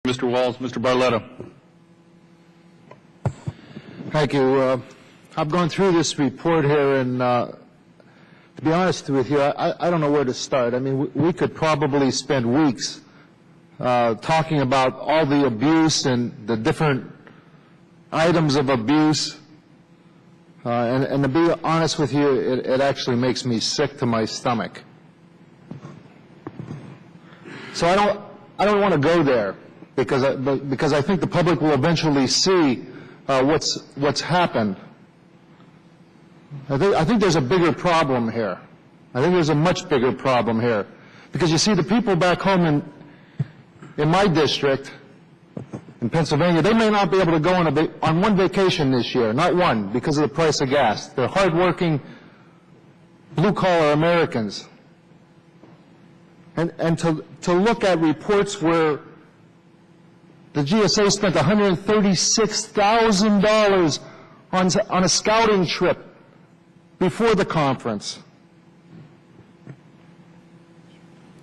Mr. Walls. Mr. Barletta. Thank you. I've gone through this report here, and to be honest with you, I don't know where to start. I mean, we could probably spend weeks talking about all the abuse and the different items of abuse. And to be honest with you, it actually makes me sick to my stomach. So I don't want to go there, because I think the public will eventually see what's happened. I think there's a bigger problem here. I think there's a much bigger problem here, because you see, the people back home in my district in Pennsylvania, they may not be able to go on one vacation this year, not one, because of the price of gas. They're hardworking, blue-collar Americans. And to look at reports where the GSA spent $136,000 on a scouting trip before the conference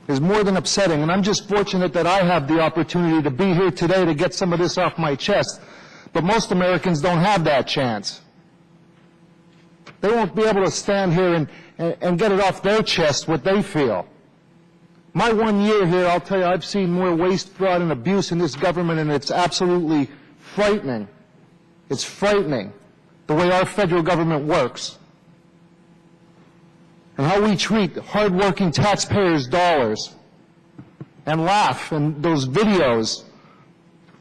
is more than upsetting. And I'm just fortunate that I have the opportunity to be here today to get some of this off my chest. But most Americans don't have that chance. They won't be able to stand here and get it off their chest what they feel. My 1 year here, I'll tell you, I've seen more waste, fraud, and abuse in this government, and it's absolutely frightening. It's frightening, the way our federal government works, and how we treat hardworking taxpayers' dollars, and laugh, and those videos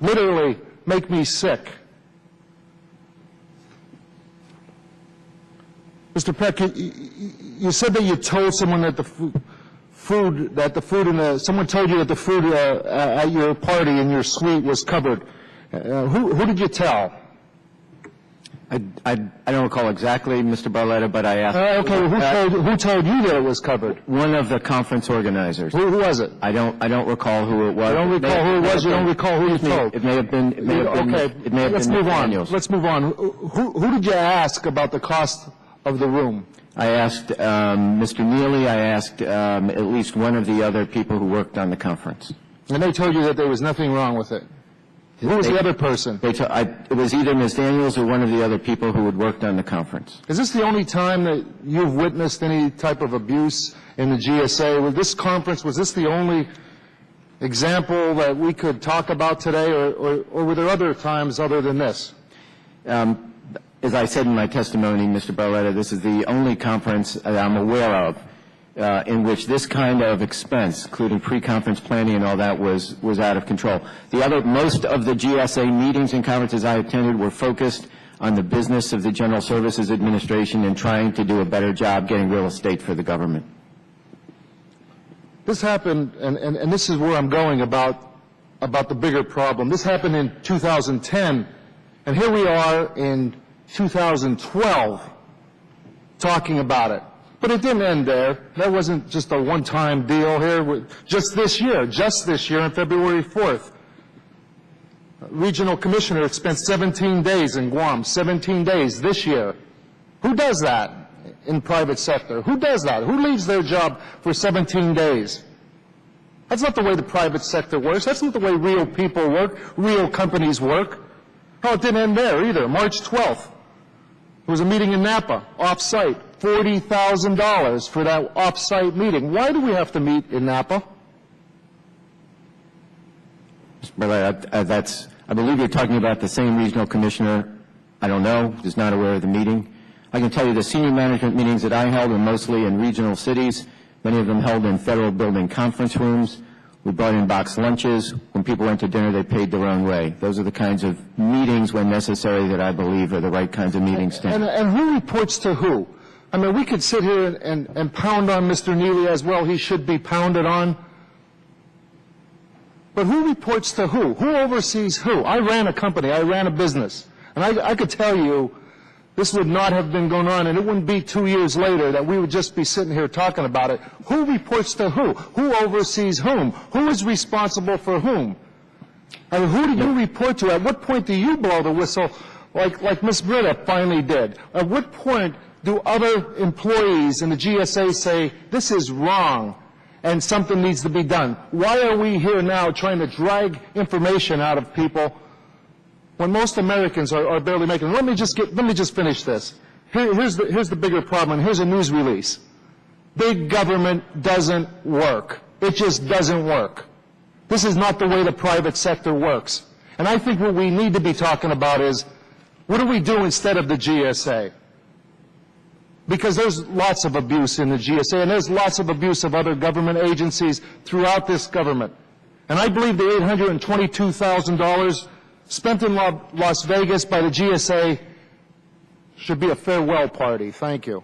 literally make me sick. Mr. Peck, you said that you told someone that someone told you that the food at your party in your suite was covered. Who did you tell? I don't recall exactly, Mr. Barletta, but I asked. Okay, who told you that it was covered? One of the conference organizers. Who was it? I don't recall who it was. You don't recall who it was. You don't recall who you told. It may have been. Okay, let's move on. Let's move on. Who did you ask about the cost of the room? I asked Mr. Neely. I asked at least one of the other people who worked on the conference. And they told you that there was nothing wrong with it. Who was the other person? It was either Ms. Daniels or one of the other people who had worked on the conference. Is this the only time that you've witnessed any type of abuse in the GSA? With this conference, was this the only example that we could talk about today, or were there other times other than this? As I said in my testimony, Mr. Barletta, this is the only conference that I'm aware of in which this kind of expense, including pre-conference planning and all that, was out of control. Most of the GSA meetings and conferences I attended were focused on the business of the General Services Administration and trying to do a better job getting real estate for the government. This happened, and this is where I'm going about the bigger problem. This happened in 2010, and here we are in 2012 talking about it. But it didn't end there. That wasn't just a one-time deal here. Just this year on February 4th, Regional Commissioner spent 17 days in Guam, 17 days this year. Who does that in private sector? Who does that? Who leaves their job for 17 days? That's not the way the private sector works. That's not the way real people work, real companies work. Oh, it didn't end there either. March 12th, there was a meeting in Napa, off-site, $40,000 for that off-site meeting. Why do we have to meet in Napa? Mr. Barletta, I believe you're talking about the same regional commissioner. I don't know, is not aware of the meeting. I can tell you the senior management meetings that I held were mostly in regional cities, many of them held in federal building conference rooms. We brought in boxed lunches. When people went to dinner, they paid their own way. Those are the kinds of meetings, when necessary, that I believe are the right kinds of meetings. And who reports to who? I mean, we could sit here and pound on Mr. Neely as well. He should be pounded on. But who reports to who? Who oversees who? I ran a company. I ran a business. And I could tell you this would not have been going on, and it wouldn't be 2 years later that we would just be sitting here talking about it. Who reports to who? Who oversees whom? Who is responsible for whom? I mean, who do you report to? At what point do you blow the whistle like Ms. Britta finally did? At what point do other employees in the GSA say, this is wrong, and something needs to be done. Why are we here now trying to drag information out of people when most Americans are barely making it? Let me just finish this. Here's the bigger problem, and here's a news release. Big government doesn't work. It just doesn't work. This is not the way the private sector works. And I think what we need to be talking about is, what do we do instead of the GSA? Because there's lots of abuse in the GSA, and there's lots of abuse of other government agencies throughout this government. And I believe the $822,000 spent in Las Vegas by the GSA should be a farewell party. Thank you.